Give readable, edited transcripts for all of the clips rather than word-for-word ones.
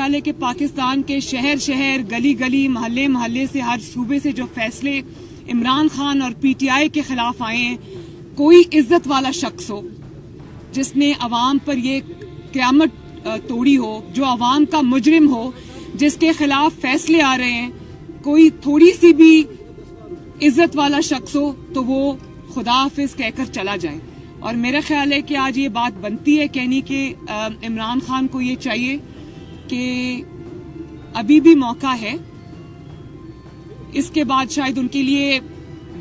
ख्याल है कि पाकिस्तान के शहर शहर, गली गली, मोहल्ले मोहल्ले से, हर सूबे से जो फैसले इमरान खान और पीटीआई के खिलाफ आए हैं, कोई इज्जत वाला शख्स हो जिसने अवाम पर ये क़यामत तोड़ी हो, जो अवाम का मुजरिम हो, जिसके खिलाफ फैसले आ रहे हैं, कोई थोड़ी सी भी इज्जत वाला शख्स हो तो वो खुदा हाफिज कहकर चला जाए। और मेरा ख्याल है कि आज ये बात बनती है कहनी कि इमरान खान को ये चाहिए कि अभी भी मौका है, इसके बाद शायद उनके लिए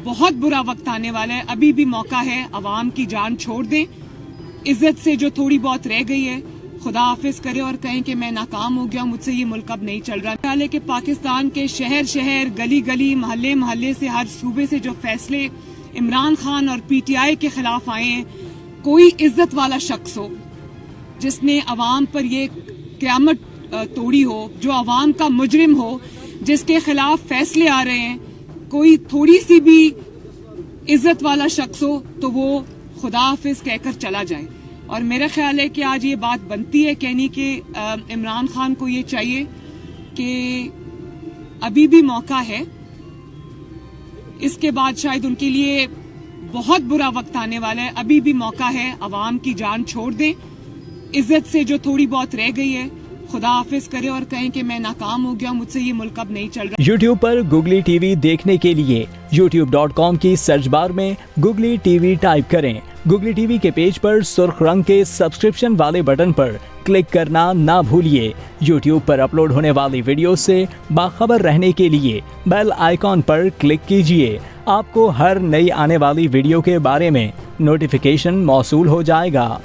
बहुत बुरा वक्त आने वाला है, अभी भी मौका है, अवाम की जान छोड़ दें, इज्जत से जो थोड़ी बहुत रह गई है खुदा हाफिज करे और कहें कि मैं नाकाम हो गया, मुझसे ये मुल्क अब नहीं चल रहा। ख्याल है कि पाकिस्तान के शहर शहर, गली गली, मोहल्ले मोहल्ले से, हर सूबे से जो फैसले इमरान खान और पीटीआई के खिलाफ आए हैं, कोई इज्जत वाला शख्स हो जिसने अवाम पर ये क़यामत तोड़ी हो, जो अवाम का मुजरिम हो, जिसके खिलाफ फैसले आ रहे हैं, कोई थोड़ी सी भी इज्जत वाला शख्स हो तो वो खुदा हाफिज कहकर चला जाए। और मेरा ख्याल है कि आज ये बात बनती है कहनी कि इमरान खान को ये चाहिए कि अभी भी मौका है, इसके बाद शायद उनके लिए बहुत बुरा वक्त आने वाला है, अभी भी मौका है, अवाम की जान छोड़ दें, इज्जत से जो थोड़ी बहुत रह गई है खुदा हाफिज करे और कहें कि मैं नाकाम हो गया, मुझसे ये मुल्क अब नहीं चल रहा। YouTube पर गुगली टीवी देखने के लिए youtube.com की सर्च बार में गुगली टीवी टाइप करें। गुगली टीवी के पेज पर सुर्ख रंग के सब्सक्रिप्शन वाले बटन पर क्लिक करना ना भूलिए। YouTube पर अपलोड होने वाली वीडियो से बाखबर रहने के लिए बेल आइकॉन पर क्लिक कीजिए। आपको हर नई आने वाली वीडियो के बारे में नोटिफिकेशन मौसूल हो जाएगा।